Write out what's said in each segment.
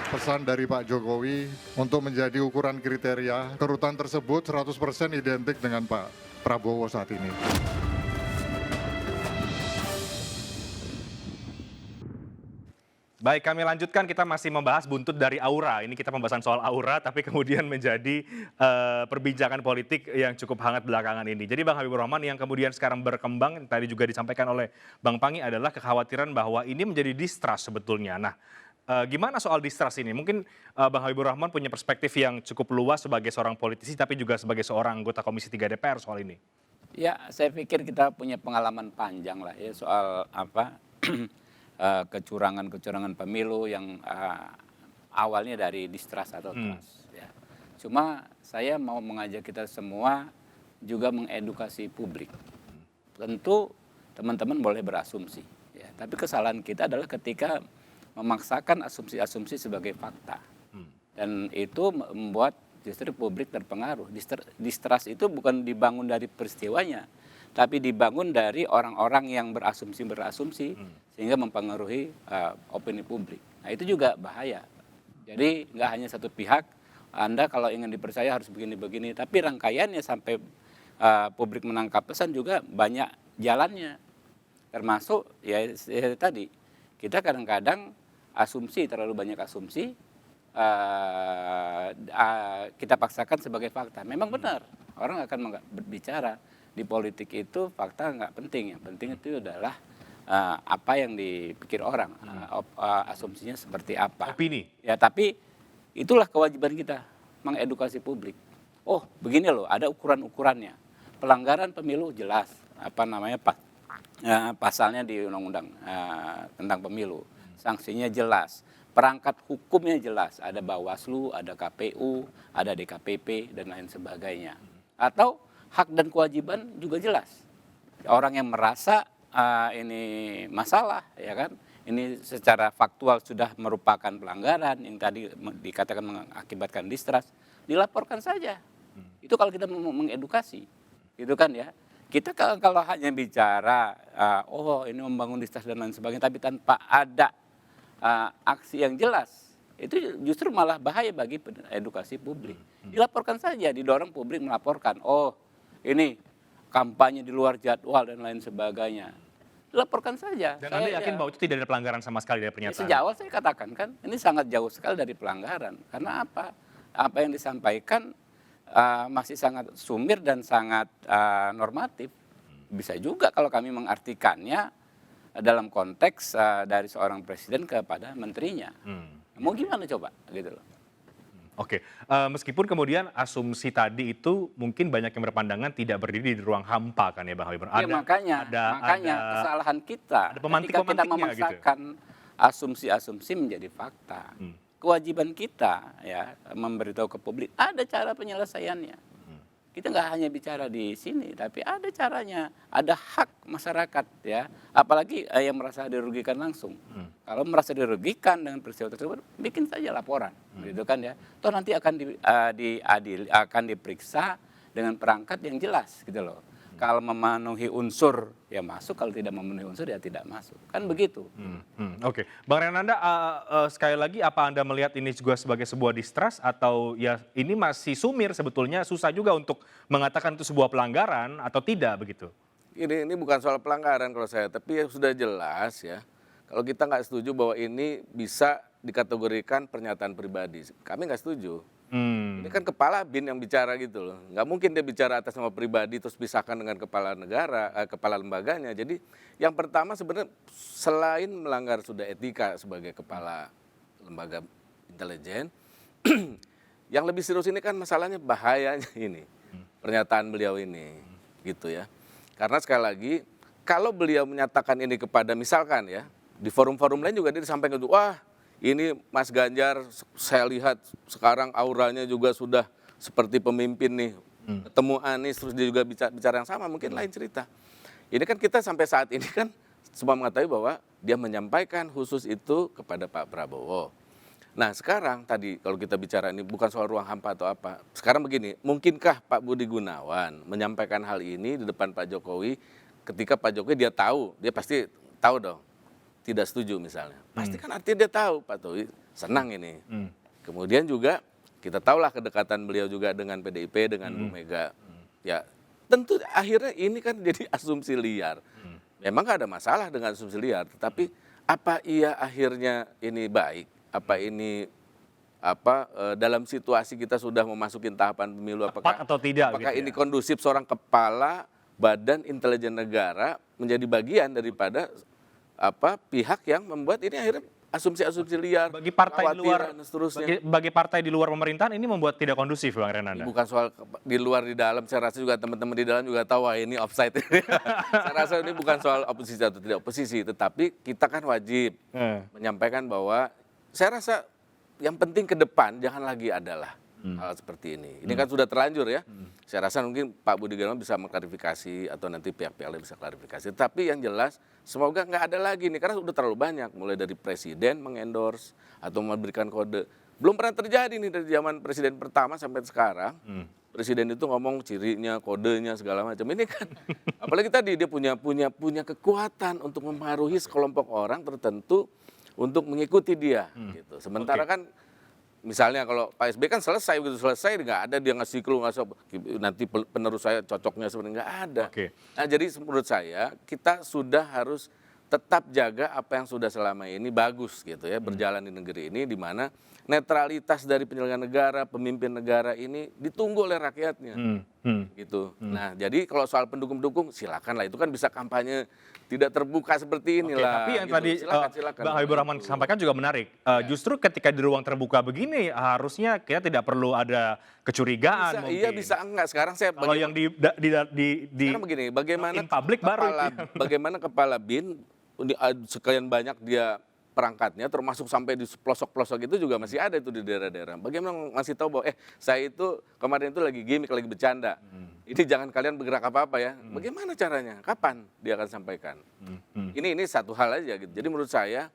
pesan dari Pak Jokowi untuk menjadi ukuran kriteria kerutan tersebut 100% identik dengan Pak Prabowo saat ini. Baik, kami lanjutkan. Kita masih membahas buntut dari aura. Ini kita pembahasan soal aura, tapi kemudian menjadi perbincangan politik yang cukup hangat belakangan ini. Jadi Bang Habibur Rahman, yang kemudian sekarang berkembang, tadi juga disampaikan oleh Bang Panggi, adalah kekhawatiran bahwa ini menjadi distrust sebetulnya. Nah, gimana soal distrust ini? Mungkin Bang Habibur Rahman punya perspektif yang cukup luas sebagai seorang politisi, tapi juga sebagai seorang anggota Komisi 3 DPR soal ini. Ya, saya pikir kita punya pengalaman panjang lah ya soal kecurangan-kecurangan pemilu yang awalnya dari distrust atau trust. Ya. Cuma saya mau mengajak kita semua juga mengedukasi publik. Tentu teman-teman boleh berasumsi, ya. Tapi kesalahan kita adalah ketika memaksakan asumsi-asumsi sebagai fakta. Dan itu membuat justru publik terpengaruh. Distrust itu bukan dibangun dari peristiwanya, tapi dibangun dari orang-orang yang berasumsi sehingga mempengaruhi opini publik. Nah itu juga bahaya. Jadi nggak hanya satu pihak, Anda kalau ingin dipercaya harus begini-begini, tapi rangkaiannya sampai publik menangkap pesan juga banyak jalannya. Termasuk ya tadi, kita kadang-kadang terlalu banyak asumsi, kita paksakan sebagai fakta. Memang benar, orang akan berbicara. Di politik itu fakta nggak penting, yang penting itu adalah apa yang dipikir orang, asumsinya seperti apa. Opini. Ya, tapi itulah kewajiban kita, mengedukasi publik. Oh, begini loh, ada ukuran-ukurannya. Pelanggaran pemilu jelas, pasalnya di undang-undang tentang pemilu, sanksinya jelas, perangkat hukumnya jelas, ada Bawaslu, ada KPU, ada DKPP dan lain sebagainya. Atau hak dan kewajiban juga jelas. Orang yang merasa ini masalah, ya kan, ini secara faktual sudah merupakan pelanggaran yang tadi dikatakan mengakibatkan distrust, dilaporkan saja. Itu kalau kita mengedukasi, gitu kan ya. Kita kalau hanya bicara, oh ini membangun distrust dan lain sebagainya, tapi tanpa ada aksi yang jelas, itu justru malah bahaya bagi edukasi publik. Dilaporkan saja, didorong publik melaporkan, oh ini kampanye di luar jadwal dan lain sebagainya. Laporkan saja. Dan Anda yakin bahwa itu tidak ada pelanggaran sama sekali dari pernyataan? Sejak awal saya katakan kan, ini sangat jauh sekali dari pelanggaran. Karena apa? Apa yang disampaikan masih sangat sumir dan sangat normatif. Bisa juga kalau kami mengartikannya dalam konteks dari seorang presiden kepada menterinya. Mau gimana coba? Gitu loh. Oke, meskipun kemudian asumsi tadi itu mungkin banyak yang berpandangan tidak berdiri di ruang hampa kan ya Bang Habibur. Ya, makanya kesalahan kita ketika kita memaksakan asumsi-asumsi menjadi fakta. Kewajiban kita ya memberitahu ke publik ada cara penyelesaiannya. Kita nggak hanya bicara di sini, tapi ada caranya, ada hak masyarakat ya, apalagi yang merasa dirugikan langsung. Kalau merasa dirugikan dengan peristiwa tersebut, bikin saja laporan, gitu kan ya. Toh nanti akan akan diperiksa dengan perangkat yang jelas, gitu loh. Kalau memenuhi unsur ya masuk, kalau tidak memenuhi unsur ya tidak masuk, kan begitu. Oke, Bang Renanda, sekali lagi apa Anda melihat ini juga sebagai sebuah distrust atau ya ini masih sumir sebetulnya, susah juga untuk mengatakan itu sebuah pelanggaran atau tidak begitu? Ini bukan soal pelanggaran kalau saya, tapi ya sudah jelas ya. Kalau kita nggak setuju bahwa ini bisa dikategorikan pernyataan pribadi, kami nggak setuju. Ini kan kepala BIN yang bicara gitu loh. Nggak mungkin dia bicara atas nama pribadi terus pisahkan dengan kepala negara, kepala lembaganya. Jadi yang pertama sebenarnya selain melanggar sudah etika sebagai kepala lembaga intelijen, yang lebih serius ini kan masalahnya bahayanya ini. Pernyataan beliau ini gitu ya. Karena sekali lagi kalau beliau menyatakan ini kepada misalkan ya di forum-forum lain juga dia disampaikan itu, wah ini Mas Ganjar saya lihat sekarang auranya juga sudah seperti pemimpin nih. Ketemu Anies terus dia juga bicara yang sama, mungkin lain cerita. Ini kan kita sampai saat ini kan semua mengetahui bahwa dia menyampaikan khusus itu kepada Pak Prabowo. Nah sekarang tadi kalau kita bicara ini bukan soal ruang hampa atau apa. Sekarang begini, mungkinkah Pak Budi Gunawan menyampaikan hal ini di depan Pak Jokowi ketika Pak Jokowi dia pasti tahu dong. Tidak setuju misalnya. Pasti kan artinya dia tahu Pak Jokowi senang ini. Kemudian juga kita tahulah kedekatan beliau juga dengan PDIP, dengan Bu Mega. Ya tentu akhirnya ini kan jadi asumsi liar. Memang nggak ada masalah dengan asumsi liar, tetapi apa iya akhirnya ini baik? Apa ini dalam situasi kita sudah memasuki tahapan pemilu, Tepat atau tidak apakah gitu ini ya? kondusif seorang kepala Badan Intelijen Negara menjadi bagian daripada pihak yang membuat ini akhirnya asumsi-asumsi liar, Bagi partai di luar kekhawatiran, dan seterusnya. bagi partai di luar pemerintahan ini membuat tidak kondusif, Bang Renanda. Bukan soal di luar di dalam, saya rasa juga teman-teman di dalam juga tahu wah ini offside. Saya rasa ini bukan soal oposisi atau tidak oposisi, tetapi kita kan wajib menyampaikan bahwa saya rasa yang penting ke depan jangan lagi adalah hal seperti ini. Ini kan sudah terlanjur ya. Saya rasa mungkin Pak Budi Gunawan bisa mengklarifikasi atau nanti pihak-pihak lain bisa klarifikasi. Tapi yang jelas semoga nggak ada lagi nih karena sudah terlalu banyak. Mulai dari presiden mengendorse atau memberikan kode. Belum pernah terjadi nih dari zaman presiden pertama sampai sekarang. Presiden itu ngomong cirinya, kodenya segala macam. Ini kan apalagi tadi dia punya kekuatan untuk mempengaruhi sekelompok orang tertentu untuk mengikuti dia gitu. Sementara kan misalnya kalau Pak SBY kan selesai, begitu selesai nggak ada dia ngasih clue, nanti penerus saya cocoknya sebenarnya nggak ada. Nah jadi menurut saya kita sudah harus tetap jaga apa yang sudah selama ini bagus gitu ya berjalan di negeri ini, di mana netralitas dari penyelenggara negara, pemimpin negara ini ditunggu oleh rakyatnya gitu. Nah jadi kalau soal pendukung-pendukung silakan lah, itu kan bisa kampanye tidak terbuka seperti inilah. Tapi yang gitu. tadi Silakan. Bang Habibur Rahman sampaikan juga menarik. Justru ketika di ruang terbuka begini harusnya kita tidak perlu ada kecurigaan. Iya bisa enggak. Sekarang saya kalau yang di sekarang begini, bagaimana in public baru bagaimana kepala BIN sekian banyak dia perangkatnya, termasuk sampai di pelosok-pelosok itu juga masih ada itu di daerah-daerah. Bagaimana masih tahu bahwa saya itu kemarin itu lagi gimmick, lagi bercanda. Ini jangan kalian bergerak apa-apa ya. Bagaimana caranya? Kapan dia akan sampaikan? Ini satu hal aja gitu. Jadi menurut saya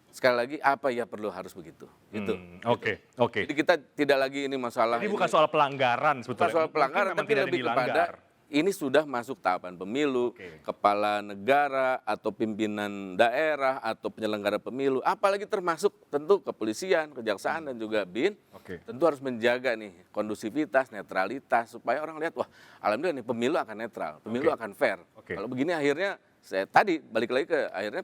sekali lagi apa ya perlu harus begitu. Gitu. Oke. Jadi kita tidak lagi ini masalah. Ini bukan soal pelanggaran sebetulnya. Bukan soal pelanggaran, tapi lebih kepada ini sudah masuk tahapan pemilu, kepala negara atau pimpinan daerah atau penyelenggara pemilu, apalagi termasuk tentu kepolisian, kejaksaan dan juga BIN, tentu harus menjaga nih kondusivitas, netralitas supaya orang lihat wah alhamdulillah nih pemilu akan netral, pemilu akan fair. Kalau begini akhirnya saya tadi balik lagi ke akhirnya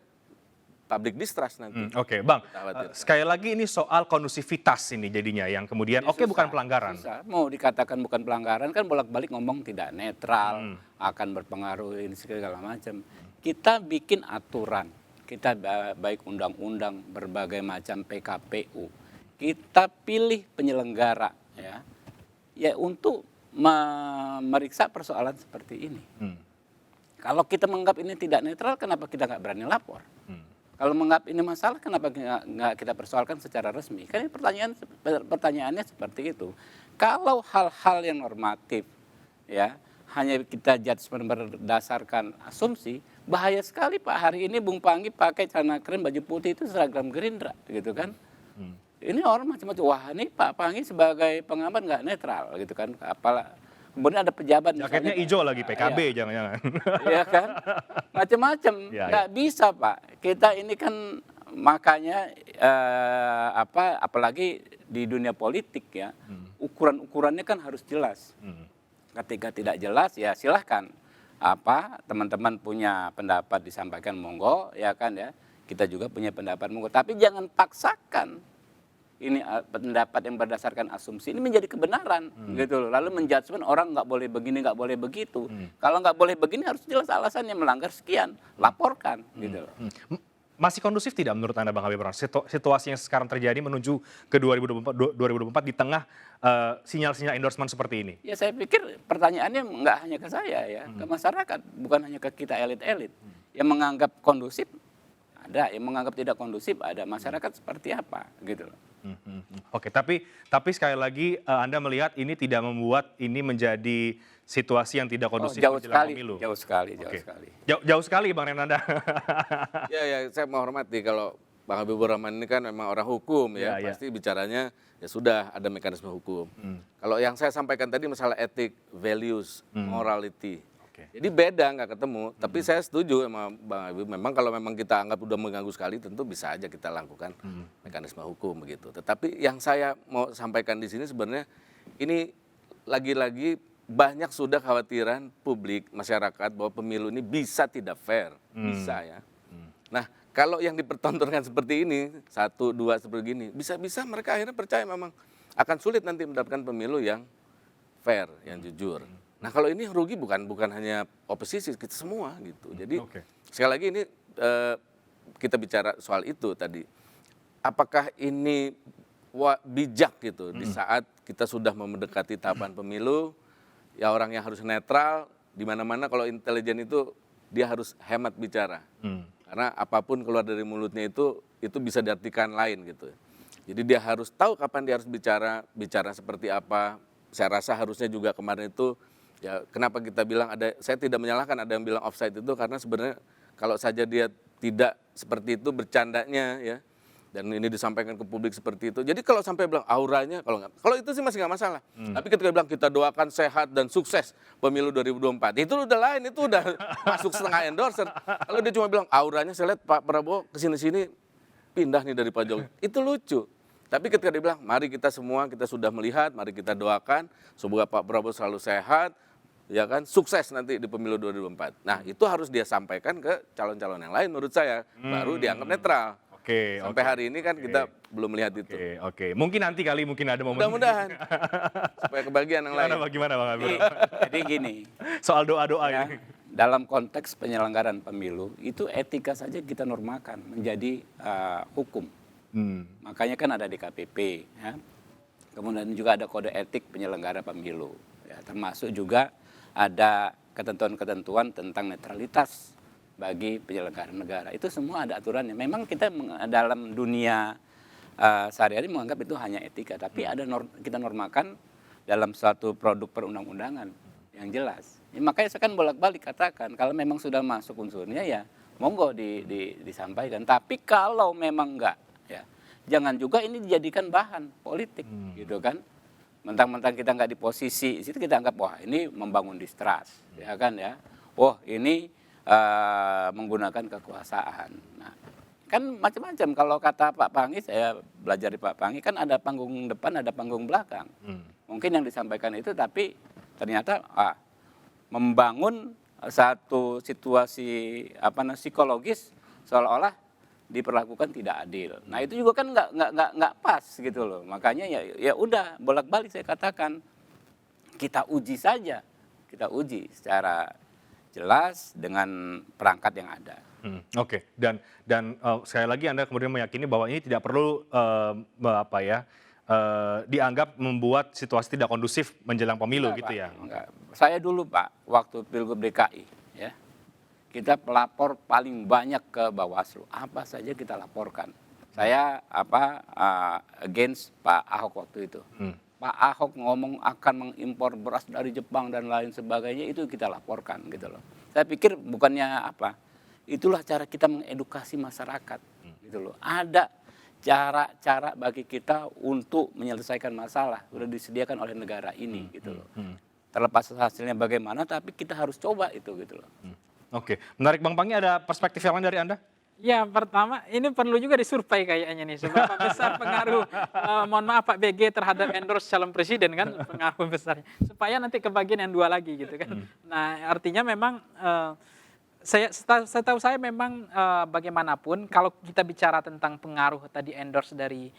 public distrust nanti. Bang, sekali lagi ini soal kondusivitas ini jadinya yang kemudian bukan pelanggaran. Susah. Mau dikatakan bukan pelanggaran kan bolak-balik ngomong tidak netral, akan berpengaruh ini segala macam. Kita bikin aturan, kita baik undang-undang, berbagai macam PKPU. Kita pilih penyelenggara ya untuk memeriksa persoalan seperti ini. Kalau kita menganggap ini tidak netral, kenapa kita nggak berani lapor? Kalau menganggap ini masalah, kenapa nggak kita persoalkan secara resmi? Kan ini pertanyaannya seperti itu. Kalau hal-hal yang normatif, ya hanya kita judgement berdasarkan asumsi, bahaya sekali Pak. Hari ini Bung Panggi pakai celana keren, baju putih itu seragam Gerindra, gitu kan? Ini orang macam-macam. Wah, ini Pak Panggi sebagai pengamat nggak netral, gitu kan? Apalah. Kemudian ada pejabat jaketnya hijau lagi PKB jangan-jangan. Iya kan? Macam-macam. Nggak bisa Pak. Kita ini kan makanya apalagi di dunia politik ya, ukuran-ukurannya kan harus jelas. Ketika tidak jelas ya silahkan teman-teman punya pendapat disampaikan monggo ya kan ya. Kita juga punya pendapat monggo. Tapi jangan paksakan ini pendapat yang berdasarkan asumsi ini menjadi kebenaran gitu loh. Lalu menjudgment orang nggak boleh begini, nggak boleh begitu. Kalau nggak boleh begini harus jelas alasannya, melanggar sekian, laporkan gitu loh. Masih kondusif tidak menurut Anda Bang Habibur Rahman situasi yang sekarang terjadi menuju ke 2024 di tengah sinyal-sinyal endorsement seperti ini? Ya saya pikir pertanyaannya nggak hanya ke saya ya, ke masyarakat, bukan hanya ke kita elit-elit. Yang menganggap kondusif ada, yang menganggap tidak kondusif ada. Masyarakat seperti apa gitu loh. Tapi sekali lagi Anda melihat ini tidak membuat ini menjadi situasi yang tidak kondusif menjelang pemilu. Jauh sekali. Jauh sekali Bang Renanda. Ya, saya menghormati kalau Bang Habibur Rahman ini kan memang orang hukum ya, pasti bicaranya ya sudah ada mekanisme hukum. Kalau yang saya sampaikan tadi masalah etik, values, morality, Oke. Jadi beda, nggak ketemu. Tapi saya setuju sama Bang Habib. Memang kalau memang kita anggap udah mengganggu sekali, tentu bisa aja kita lakukan mekanisme hukum begitu. Tetapi yang saya mau sampaikan di sini sebenarnya ini lagi-lagi banyak sudah khawatiran publik masyarakat bahwa pemilu ini bisa tidak fair, bisa ya. Nah kalau yang dipertontonkan seperti ini 1, 2 seperti ini, bisa-bisa mereka akhirnya percaya memang akan sulit nanti mendapatkan pemilu yang fair, yang jujur. Nah kalau ini rugi bukan hanya oposisi, kita semua gitu. Jadi sekali lagi ini kita bicara soal itu tadi. Apakah ini bijak gitu di saat kita sudah mendekati tahapan pemilu, ya orang yang harus netral, di mana-mana kalau intelijen itu dia harus hemat bicara. Karena apapun keluar dari mulutnya itu bisa diartikan lain gitu. Jadi dia harus tahu kapan dia harus bicara seperti apa. Saya rasa harusnya juga kemarin itu, ya kenapa kita bilang saya tidak menyalahkan ada yang bilang offside itu, karena sebenarnya kalau saja dia tidak seperti itu bercandanya ya, dan ini disampaikan ke publik seperti itu. Jadi kalau sampai bilang auranya, kalau itu sih masih nggak masalah. Tapi ketika bilang kita doakan sehat dan sukses pemilu 2024, itu udah lain, itu udah masuk setengah endorser. Kalau dia cuma bilang auranya, saya lihat Pak Prabowo kesini-sini pindah nih dari Pak Jokowi, itu lucu. Tapi ketika dia bilang, mari kita semua, kita sudah melihat, mari kita doakan, semoga Pak Prabowo selalu sehat, ya kan, sukses nanti di pemilu 2024. Nah itu harus dia sampaikan ke calon-calon yang lain menurut saya, baru dianggap netral. Sampai hari ini kan kita belum melihat itu. Oke. Mungkin nanti kali ada momen. Mudah-mudahan supaya kebagian yang lain. Gimana Bang Habib? Jadi gini, Soal doa-doa ya, ini. dalam konteks penyelenggaraan pemilu itu etika saja kita normakan menjadi hukum. Makanya kan ada DKPP, ya. Kemudian juga ada kode etik penyelenggara pemilu, ya, termasuk juga ada ketentuan-ketentuan tentang netralitas bagi penyelenggara negara. Itu semua ada aturannya. Memang kita dalam dunia sehari-hari menganggap itu hanya etika, tapi kita normakan dalam suatu produk perundang-undangan yang jelas. Ya, makanya saya kan bolak-balik katakan kalau memang sudah masuk unsurnya ya monggo disampaikan. Tapi kalau memang enggak, ya jangan juga ini dijadikan bahan politik, gitu kan. Mentang-mentang kita nggak di posisi situ, kita anggap wah ini membangun distrust, ya kan ya. Wah ini menggunakan kekuasaan. Nah, kan macam-macam. Kalau kata Pak Pangi, saya belajar di Pak Pangi kan ada panggung depan, ada panggung belakang. Mungkin yang disampaikan itu, tapi ternyata membangun satu situasi psikologis seolah-olah diperlakukan tidak adil. Nah itu juga kan nggak pas gitu loh. Makanya ya udah bolak-balik saya katakan kita uji saja, kita uji secara jelas dengan perangkat yang ada. Oke. Dan sekali lagi Anda kemudian meyakini bahwa ini tidak perlu dianggap membuat situasi tidak kondusif menjelang pemilu gitu ya? Enggak. Saya dulu Pak, waktu Pilgub DKI, ya, kita pelapor paling banyak ke Bawaslu. Apa saja kita laporkan. Saya against Pak Ahok waktu itu. Pak Ahok ngomong akan mengimpor beras dari Jepang dan lain sebagainya, itu kita laporkan gitu loh. Saya pikir bukannya itulah cara kita mengedukasi masyarakat gitu loh. Ada cara-cara bagi kita untuk menyelesaikan masalah sudah disediakan oleh negara ini gitu loh. Terlepas hasilnya bagaimana, tapi kita harus coba itu gitu loh. Oke, menarik Bang Pangi, ada perspektif yang lain dari Anda? Ya, pertama ini perlu juga disurvei kayaknya nih, seberapa besar pengaruh mohon maaf Pak BG terhadap endorse calon presiden kan, pengaruh besarnya, supaya nanti kebagian yang dua lagi gitu kan. Nah artinya memang setahu saya memang bagaimanapun kalau kita bicara tentang pengaruh tadi endorse dari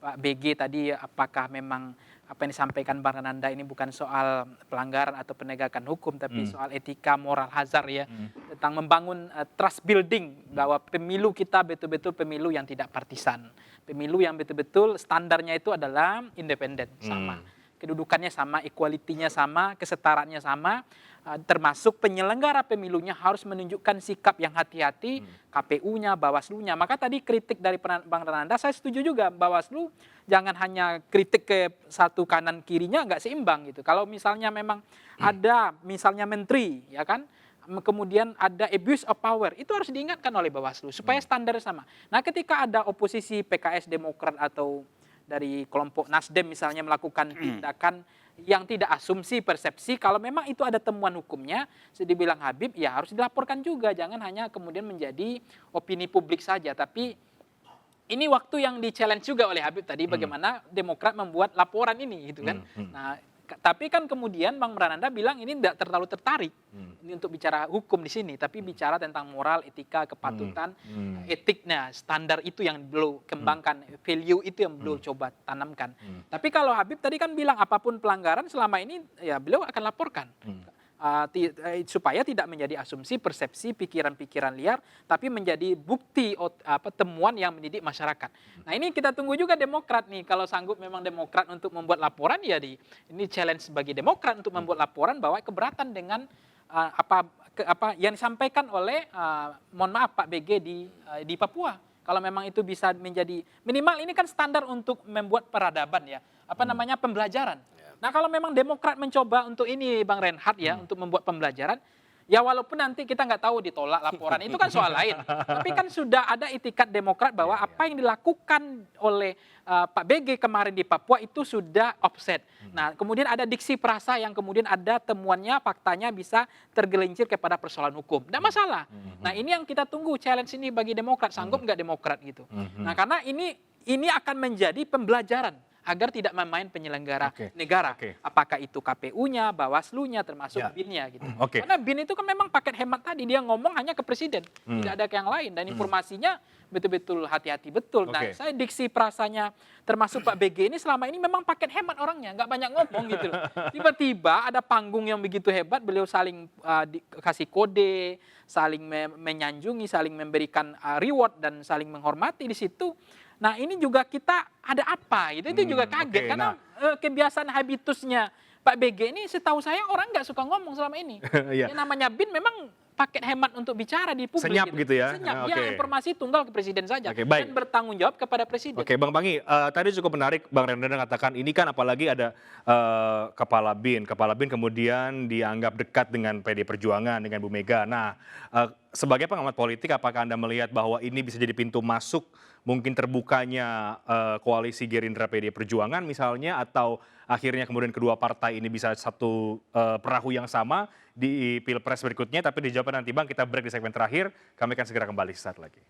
Pak BG tadi, apakah memang apa yang disampaikan Bang Renanda ini bukan soal pelanggaran atau penegakan hukum, tapi soal etika, moral hazard ya, tentang membangun trust building bahwa pemilu kita betul-betul pemilu yang tidak partisan, pemilu yang betul-betul standarnya itu adalah independen, sama, kedudukannya sama, equality-nya sama, kesetaraannya sama, termasuk penyelenggara pemilunya harus menunjukkan sikap yang hati-hati, KPU-nya, Bawaslu-nya. Maka tadi kritik dari Bang Renanda, saya setuju juga, Bawaslu jangan hanya kritik ke satu kanan kirinya nggak seimbang gitu. Kalau misalnya memang ada misalnya menteri, ya kan, kemudian ada abuse of power, itu harus diingatkan oleh Bawaslu supaya standar sama. Nah ketika ada oposisi PKS, Demokrat atau dari kelompok Nasdem misalnya melakukan tindakan yang tidak asumsi persepsi, kalau memang itu ada temuan hukumnya, seperti bilang Habib, ya harus dilaporkan juga, jangan hanya kemudian menjadi opini publik saja. Tapi ini waktu yang di-challenge juga oleh Habib tadi, bagaimana Demokrat membuat laporan ini gitu kan. Nah, tapi kan kemudian Bang Prananda bilang ini tidak terlalu tertarik ini untuk bicara hukum di sini, tapi bicara tentang moral, etika, kepatutan, etiknya, standar itu yang belum kembangkan, value itu yang belum coba tanamkan. Tapi kalau Habib tadi kan bilang apapun pelanggaran selama ini ya beliau akan laporkan. Supaya tidak menjadi asumsi, persepsi, pikiran-pikiran liar, tapi menjadi bukti temuan yang mendidik masyarakat. Nah ini kita tunggu juga Demokrat nih, kalau sanggup memang Demokrat untuk membuat laporan, ya ini challenge bagi Demokrat untuk membuat laporan bahwa keberatan dengan apa yang disampaikan oleh, mohon maaf Pak BG di Papua. Kalau memang itu bisa menjadi minimal, ini kan standar untuk membuat peradaban ya, pembelajaran. Nah kalau memang Demokrat mencoba untuk ini Bang Reinhardt ya, untuk membuat pembelajaran, ya walaupun nanti kita nggak tahu ditolak laporan, itu kan soal lain. Tapi kan sudah ada itikat Demokrat bahwa apa yang dilakukan oleh Pak BG kemarin di Papua itu sudah offset. Nah kemudian ada diksi perasa yang kemudian ada temuannya, faktanya bisa tergelincir kepada persoalan hukum. Tidak masalah. Nah ini yang kita tunggu, challenge ini bagi Demokrat, sanggup nggak Demokrat gitu. Nah karena ini akan menjadi pembelajaran agar tidak memain penyelenggara negara. Apakah itu KPU-nya, Bawaslu-nya, termasuk BIN-nya gitu. Karena BIN itu kan memang paket hemat tadi, dia ngomong hanya ke presiden, tidak ada ke yang lain, dan informasinya betul-betul hati-hati betul. Nah, saya diksi perasanya termasuk Pak BG ini selama ini memang paket hemat orangnya, nggak banyak ngomong gitu loh. Tiba-tiba ada panggung yang begitu hebat, beliau saling kasih kode, saling menyanjungi, saling memberikan reward dan saling menghormati di situ. Nah ini juga kita ada apa gitu, itu juga kaget karena kebiasaan habitusnya Pak BG ini setahu saya orang nggak suka ngomong selama ini. Yang namanya BIN memang paket hemat untuk bicara di publik. Senyap gitu ya? Senyap, ya informasi tunggal ke presiden saja dan bertanggung jawab kepada presiden. Bang Pangi, tadi cukup menarik Bang Rendra katakan ini kan apalagi ada Kepala BIN kemudian dianggap dekat dengan PD Perjuangan, dengan Bu Mega. Nah, sebagai pengamat politik apakah Anda melihat bahwa ini bisa jadi pintu masuk mungkin terbukanya koalisi Gerindra PD Perjuangan misalnya, atau akhirnya kemudian kedua partai ini bisa satu perahu yang sama di Pilpres berikutnya? Tapi dijawab nanti Bang, kita break di segmen terakhir, kami akan segera kembali sesaat lagi.